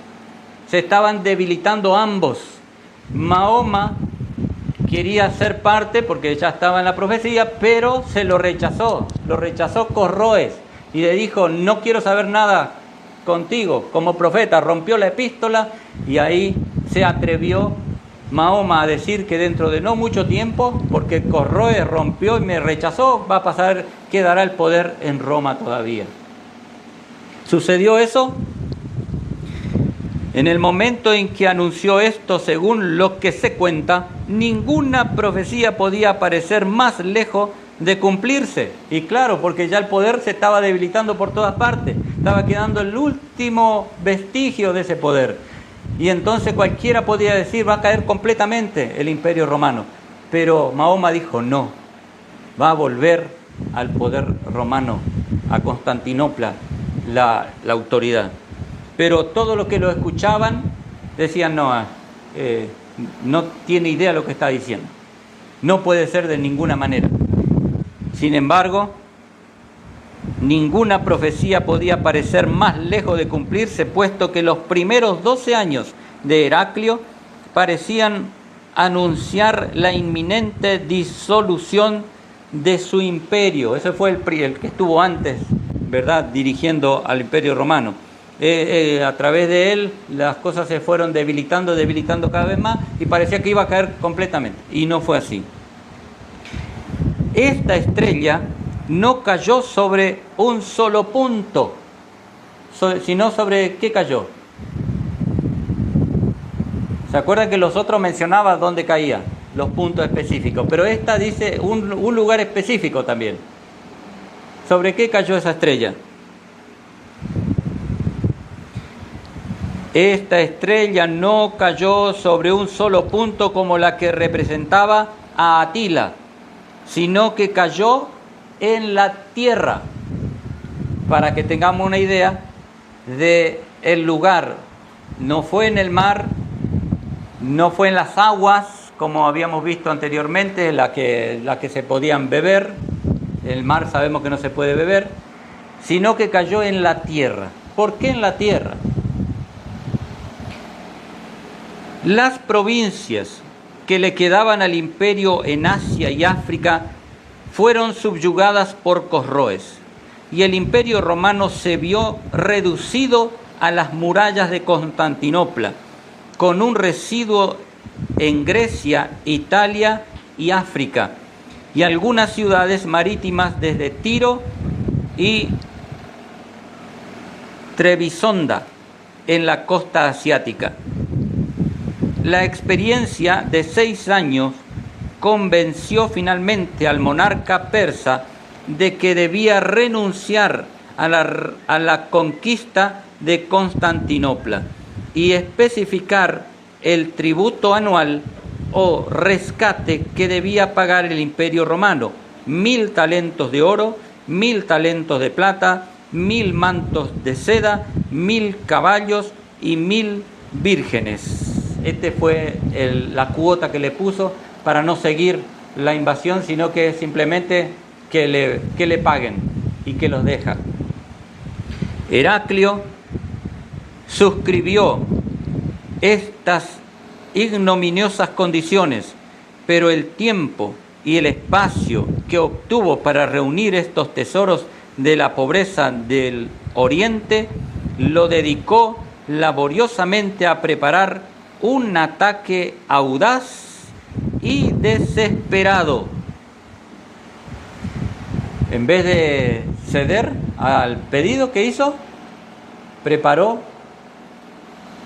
S1: Se estaban debilitando ambos. Mahoma quería ser parte porque ya estaba en la profecía, pero se lo rechazó Cosroes y le dijo, no quiero saber nada contigo como profeta. Rompió la epístola y ahí se atrevió Mahoma a decir que dentro de no mucho tiempo, porque Cosroes rompió y me rechazó, quedará el poder en Roma todavía. ¿Sucedió eso? En el momento en que anunció esto, según lo que se cuenta, ninguna profecía podía parecer más lejos de cumplirse. Y claro, porque ya el poder se estaba debilitando por todas partes, estaba quedando el último vestigio de ese poder. Y entonces cualquiera podía decir, va a caer completamente el Imperio Romano. Pero Mahoma dijo, no, va a volver al poder romano, a Constantinopla, la autoridad. Pero todos los que lo escuchaban decían, no tiene idea de lo que está diciendo. No puede ser de ninguna manera. Sin embargo, ninguna profecía podía parecer más lejos de cumplirse, puesto que los primeros 12 años de Heraclio parecían anunciar la inminente disolución de su imperio. Ese fue el que estuvo antes, ¿verdad?, dirigiendo al Imperio Romano. a través de él las cosas se fueron debilitando cada vez más y parecía que iba a caer completamente, y no fue así. Esta estrella no cayó sobre un solo punto, sino sobre ¿qué cayó? ¿Se acuerdan que los otros mencionaban dónde caía? Los puntos específicos, pero esta dice un lugar específico también. ¿Sobre qué cayó esa estrella? Esta estrella no cayó sobre un solo punto como la que representaba a Atila, sino que cayó en la tierra, para que tengamos una idea de el lugar. No fue en el mar, no fue en las aguas, como habíamos visto anteriormente, la que se podían beber. El mar sabemos que no se puede beber, sino que cayó en la tierra. ¿Por qué en la tierra? Las provincias que le quedaban al imperio en Asia y África fueron subyugadas por Cosroes, y el imperio romano se vio reducido a las murallas de Constantinopla, con un residuo en Grecia, Italia y África, y algunas ciudades marítimas desde Tiro y Trebisonda en la costa asiática. La experiencia de 6 años convenció finalmente al monarca persa de que debía renunciar a la conquista de Constantinopla y especificar el tributo anual o rescate que debía pagar el imperio romano: 1000 talentos de oro, 1000 talentos de plata, 1000 mantos de seda, 1000 caballos y 1000 vírgenes. Este fue la cuota que le puso para no seguir la invasión, sino que simplemente que le paguen y que los deja. Heraclio suscribió estas ignominiosas condiciones, pero el tiempo y el espacio que obtuvo para reunir estos tesoros de la pobreza del Oriente lo dedicó laboriosamente a preparar un ataque audaz y desesperado. En vez de ceder al pedido que hizo, preparó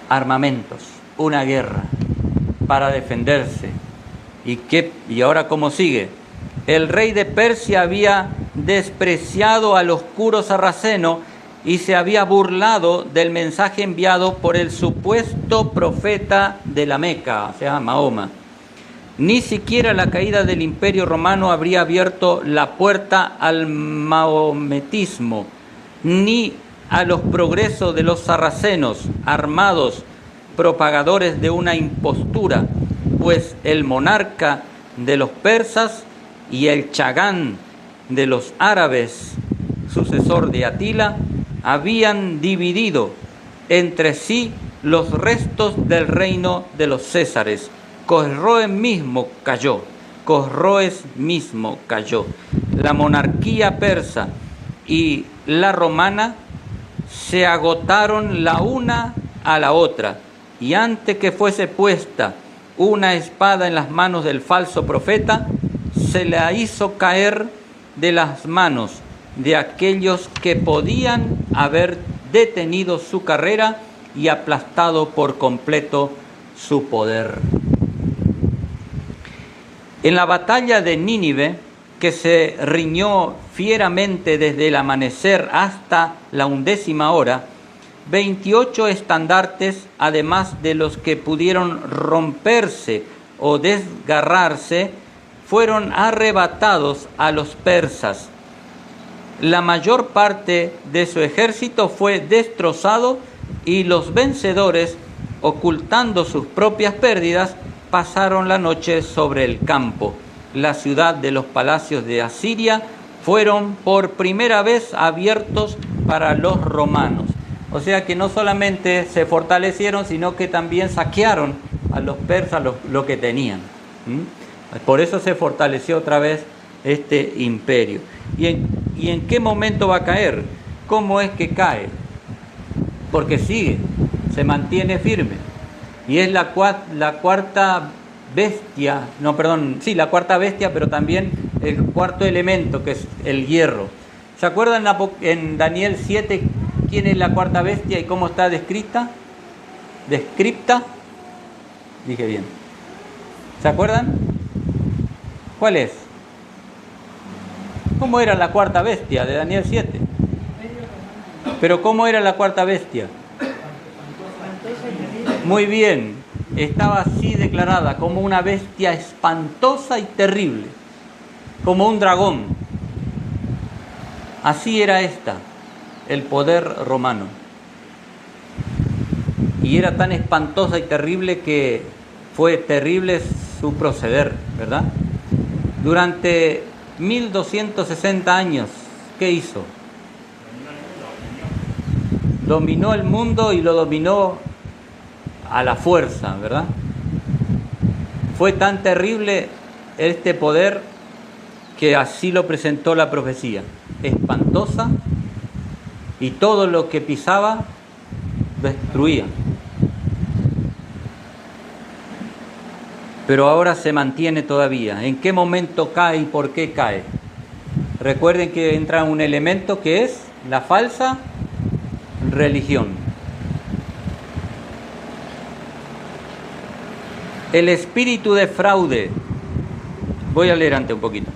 S1: armamentos, una guerra para defenderse. ¿Y ahora cómo sigue? El rey de Persia había despreciado al oscuro sarraceno y se había burlado del mensaje enviado por el supuesto profeta de la Meca, o sea, Mahoma. Ni siquiera la caída del imperio romano habría abierto la puerta al mahometismo, ni a los progresos de los sarracenos armados, propagadores de una impostura, pues el monarca de los persas y el Chagán de los árabes, sucesor de Atila, habían dividido entre sí los restos del reino de los Césares. Cosroes mismo cayó. La monarquía persa y la romana se agotaron la una a la otra, y antes que fuese puesta una espada en las manos del falso profeta, se la hizo caer de las manos de aquellos que podían haber detenido su carrera y aplastado por completo su poder. En la batalla de Nínive, que se riñó fieramente desde el amanecer hasta la 11ª hora, 28 estandartes, además de los que pudieron romperse o desgarrarse, fueron arrebatados a los persas. La mayor parte de su ejército fue destrozado y los vencedores, ocultando sus propias pérdidas, pasaron la noche sobre el campo. La ciudad de los palacios de Asiria fueron por primera vez abiertos para los romanos. O sea que no solamente se fortalecieron, sino que también saquearon a los persas lo que tenían. Por eso se fortaleció otra vez este imperio. ¿Y en qué momento va a caer? ¿Cómo es que cae? porque sigue, se mantiene firme. Y es la cuarta bestia, la cuarta bestia, pero también el cuarto elemento, que es el hierro. ¿Se acuerdan en Daniel 7 quién es la cuarta bestia y cómo está descrita? Dije bien. ¿Se acuerdan? ¿Cuál es? ¿Cómo era la cuarta bestia de Daniel 7? Pero ¿cómo era la cuarta bestia? Muy bien, estaba así declarada, como una bestia espantosa y terrible, como un dragón. Así era el poder romano. Y era tan espantosa y terrible que fue terrible su proceder, ¿verdad? Durante 1260 años, ¿qué hizo? Dominó el mundo y lo dominó a la fuerza, ¿verdad? Fue tan terrible este poder que así lo presentó la profecía. Espantosa, y todo lo que pisaba destruía. Pero ahora se mantiene todavía. ¿En qué momento cae y por qué cae? Recuerden que entra un elemento que es la falsa religión. El espíritu de fraude. Voy a leer antes un poquito.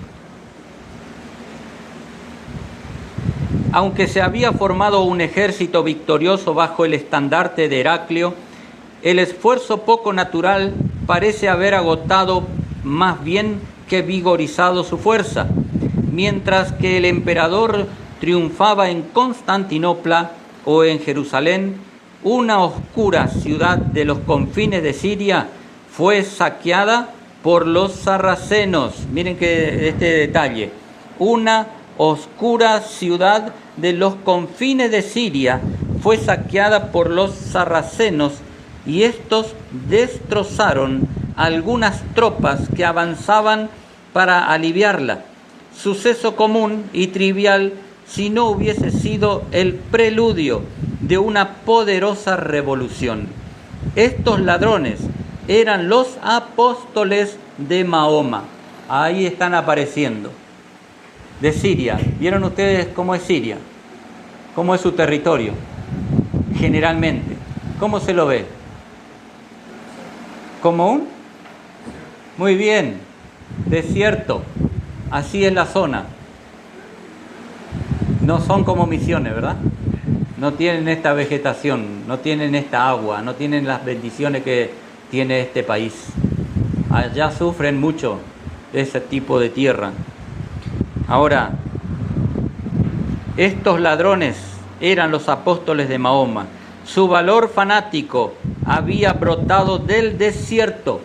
S1: Aunque se había formado un ejército victorioso bajo el estandarte de Heraclio, el esfuerzo poco natural parece haber agotado más bien que vigorizado su fuerza. Mientras que el emperador triunfaba en Constantinopla o en Jerusalén, una oscura ciudad de los confines de Siria fue saqueada por los sarracenos. Miren que este detalle. Una oscura ciudad de los confines de Siria fue saqueada por los sarracenos, y estos destrozaron algunas tropas que avanzaban para aliviarla. Suceso común y trivial si no hubiese sido el preludio de una poderosa revolución. Estos ladrones eran los apóstoles de Mahoma. Ahí están apareciendo. De Siria. ¿Vieron ustedes cómo es Siria? ¿Cómo es su territorio? Generalmente. ¿Cómo se lo ve? ¿Como un? Muy bien. Desierto. Así es la zona. No son como Misiones, ¿verdad? No tienen esta vegetación, no tienen esta agua, no tienen las bendiciones que tiene este país. Allá sufren mucho ese tipo de tierra. Ahora, estos ladrones eran los apóstoles de Mahoma. Su valor fanático había brotado del desierto,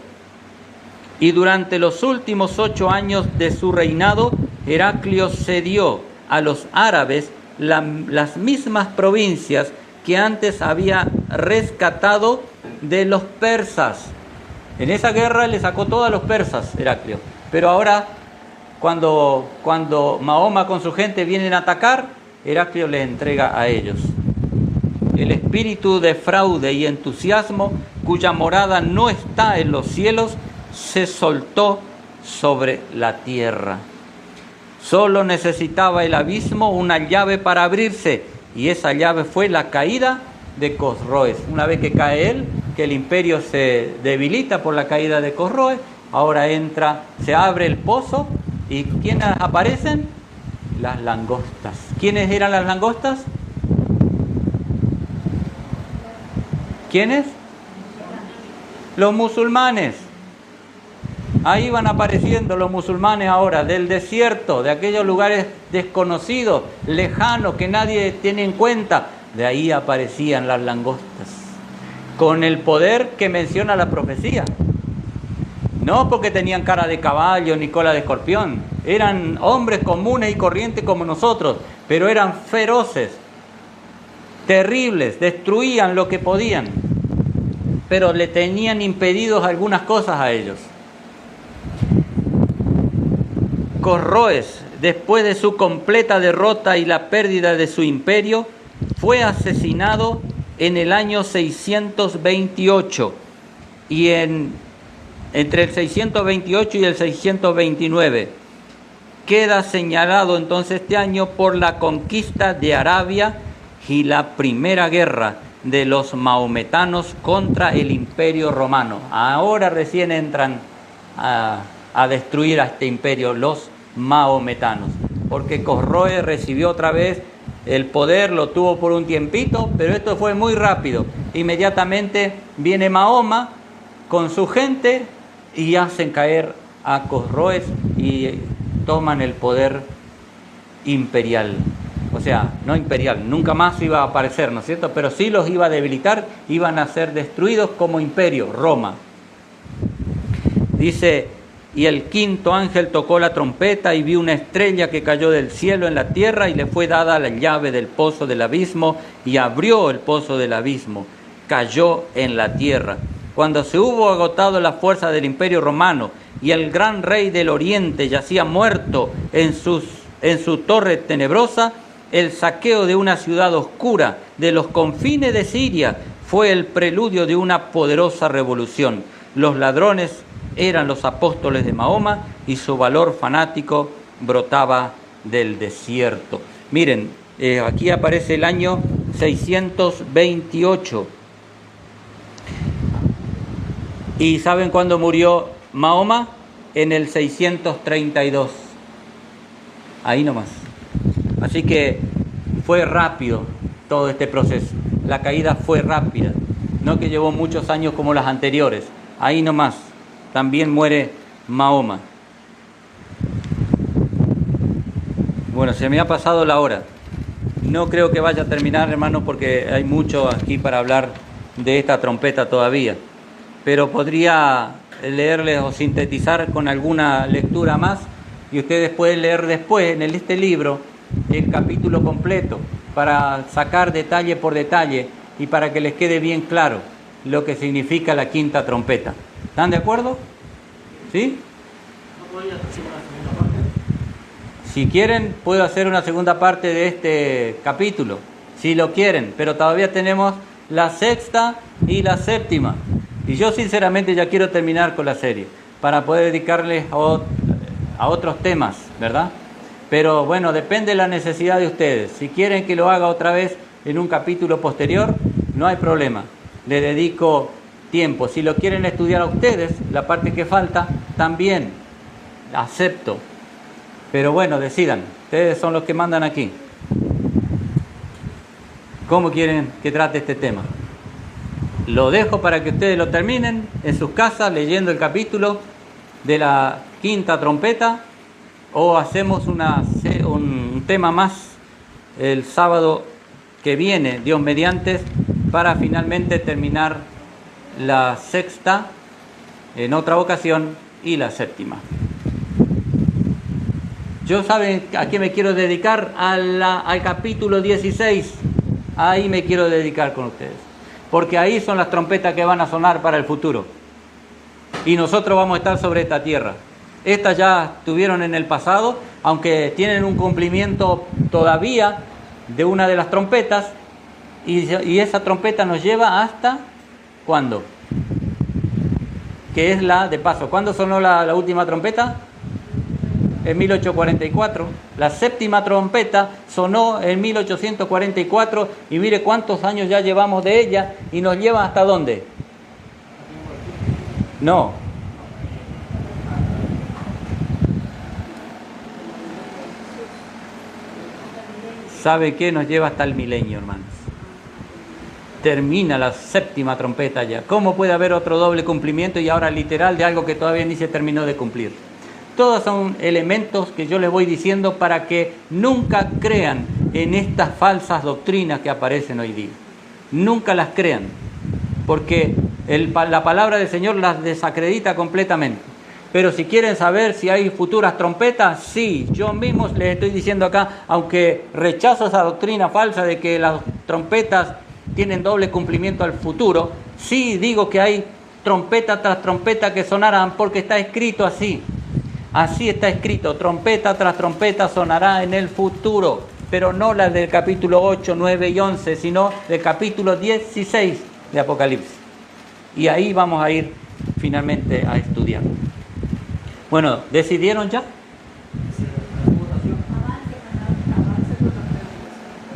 S1: y durante los últimos 8 años de su reinado, Heraclio cedió a los árabes las mismas provincias que antes había rescatado de los persas. En esa guerra le sacó todos a los persas, Heraclio. Pero ahora, cuando Mahoma con su gente vienen a atacar, Heraclio les entrega a ellos. El espíritu de fraude y entusiasmo, cuya morada no está en los cielos, se soltó sobre la tierra. Solo necesitaba el abismo una llave para abrirse, y esa llave fue la caída de Cosroes. Una vez que cae él, que el imperio se debilita por la caída de Cosroes, ahora se abre el pozo, y ¿quiénes aparecen? Las langostas. ¿Quiénes eran las langostas? ¿Quiénes? Los musulmanes. Ahí van apareciendo los musulmanes ahora, del desierto, de aquellos lugares desconocidos, lejanos, que nadie tiene en cuenta. De ahí aparecían las langostas, con el poder que menciona la profecía. No porque tenían cara de caballo ni cola de escorpión, eran hombres comunes y corrientes como nosotros, pero eran feroces, terribles, destruían lo que podían, pero le tenían impedidos algunas cosas a ellos. Cosroes, después de su completa derrota y la pérdida de su imperio, fue asesinado en el año 628 y entre el 628 y el 629. Queda señalado entonces este año por la conquista de Arabia y la primera guerra de los maometanos contra el Imperio Romano. Ahora recién entran a destruir a este imperio los maometanos, porque Cosroe recibió otra vez el poder, lo tuvo por un tiempito, pero esto fue muy rápido. Inmediatamente viene Mahoma con su gente y hacen caer a Cosroes y toman el poder imperial. O sea, no imperial, nunca más iba a aparecer, ¿no es cierto? Pero sí los iba a debilitar, iban a ser destruidos como imperio, Roma. Dice, y el quinto ángel tocó la trompeta y vi una estrella que cayó del cielo en la tierra y le fue dada la llave del pozo del abismo y abrió el pozo del abismo, cayó en la tierra. Cuando se hubo agotado la fuerza del imperio romano y el gran rey del oriente yacía muerto en su torre tenebrosa, el saqueo de una ciudad oscura de los confines de Siria fue el preludio de una poderosa revolución. Los ladrones eran los apóstoles de Mahoma y su valor fanático brotaba del desierto. Miren, aquí aparece el año 628. ¿Y saben cuándo murió Mahoma? En el 632. Ahí nomás. Así que fue rápido todo este proceso. La caída fue rápida. No que llevó muchos años como las anteriores. Ahí nomás. También muere Mahoma. Bueno, se me ha pasado la hora. No creo que vaya a terminar, hermano, porque hay mucho aquí para hablar de esta trompeta todavía. Pero podría leerles o sintetizar con alguna lectura más y ustedes pueden leer después en este libro el capítulo completo para sacar detalle por detalle y para que les quede bien claro lo que significa la quinta trompeta. ¿Están de acuerdo? ¿Sí? Si quieren, puedo hacer una segunda parte de este capítulo, si lo quieren, pero todavía tenemos la sexta y la séptima. Y yo sinceramente ya quiero terminar con la serie, para poder dedicarles a otros temas, ¿verdad? Pero bueno, depende de la necesidad de ustedes. Si quieren que lo haga otra vez en un capítulo posterior, no hay problema. Le dedico tiempo. Si lo quieren estudiar a ustedes, la parte que falta, también acepto. Pero bueno, decidan. Ustedes son los que mandan aquí. ¿Cómo quieren que trate este tema? Lo dejo para que ustedes lo terminen en sus casas leyendo el capítulo de la quinta trompeta, o hacemos un tema más el sábado que viene, Dios mediante, para finalmente terminar la sexta en otra ocasión y la séptima. Yo saben a qué me quiero dedicar, al capítulo 16, ahí me quiero dedicar con ustedes, porque ahí son las trompetas que van a sonar para el futuro y nosotros vamos a estar sobre esta tierra. Estas ya estuvieron en el pasado, aunque tienen un cumplimiento todavía de una de las trompetas, y esa trompeta nos lleva hasta ¿cuándo? Que es la de paso. ¿Cuándo sonó la última trompeta? En 1844. La séptima trompeta sonó en 1844 y mire cuántos años ya llevamos de ella y nos lleva hasta ¿dónde? No. ¿Sabe qué? Nos lleva hasta el milenio, hermanos. Termina la séptima trompeta ya. ¿Cómo puede haber otro doble cumplimiento y ahora literal de algo que todavía ni se terminó de cumplir? Todos son elementos que yo les voy diciendo para que nunca crean en estas falsas doctrinas que aparecen hoy día. Nunca las crean, porque la palabra del Señor las desacredita completamente. Pero si quieren saber si hay futuras trompetas, sí, yo mismo les estoy diciendo acá, aunque rechazo esa doctrina falsa de que las trompetas tienen doble cumplimiento al futuro, sí digo que hay trompeta tras trompeta que sonarán, porque está escrito así. Así está escrito, trompeta tras trompeta sonará en el futuro. pero no las del capítulo 8, 9 y 11, sino del capítulo 16 de Apocalipsis. Y ahí vamos a ir finalmente a estudiar. Bueno, ¿decidieron ya?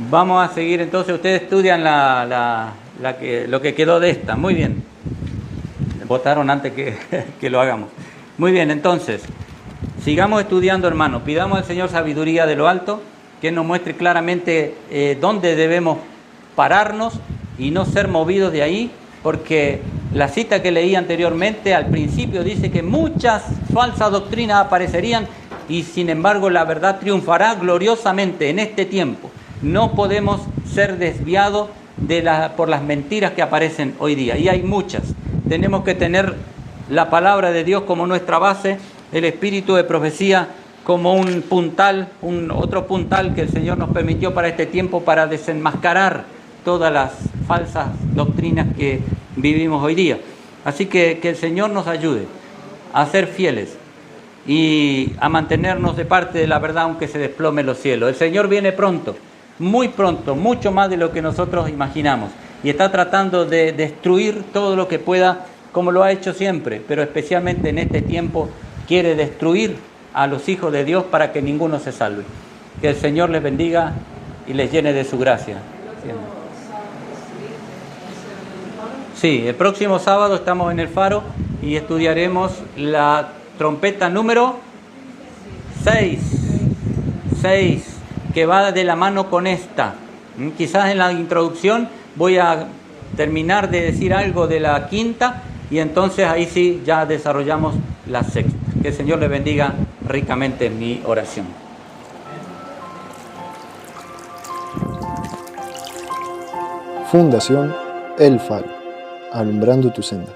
S1: Vamos a seguir entonces, ustedes estudian lo que quedó de esta. Muy bien. Votaron antes que lo hagamos. Muy bien, entonces, sigamos estudiando, hermanos. Pidamos al Señor sabiduría de lo alto, que nos muestre claramente dónde debemos pararnos y no ser movidos de ahí, porque la cita que leí anteriormente, al principio, dice que muchas falsas doctrinas aparecerían y sin embargo la verdad triunfará gloriosamente en este tiempo. No podemos ser desviados por las mentiras que aparecen hoy día, y hay muchas. Tenemos que tener la palabra de Dios como nuestra base, el espíritu de profecía como un puntal, otro puntal que el Señor nos permitió para este tiempo, para desenmascarar todas las falsas doctrinas que vivimos hoy día. Así que el Señor nos ayude a ser fieles y a mantenernos de parte de la verdad, aunque se desplomen los cielos. El Señor viene pronto, muy pronto, mucho más de lo que nosotros imaginamos, y está tratando de destruir todo lo que pueda, como lo ha hecho siempre, pero especialmente en este tiempo quiere destruir a los hijos de Dios para que ninguno se salve. Que el Señor les bendiga y les llene de su gracia. Sí, el próximo sábado estamos en el Faro y estudiaremos la trompeta número 6, que va de la mano con esta. Quizás en la introducción voy a terminar de decir algo de la quinta y entonces ahí sí ya desarrollamos la sexta. Que el Señor les bendiga ricamente en mi oración.
S3: Fundación El Faro, alumbrando tu senda.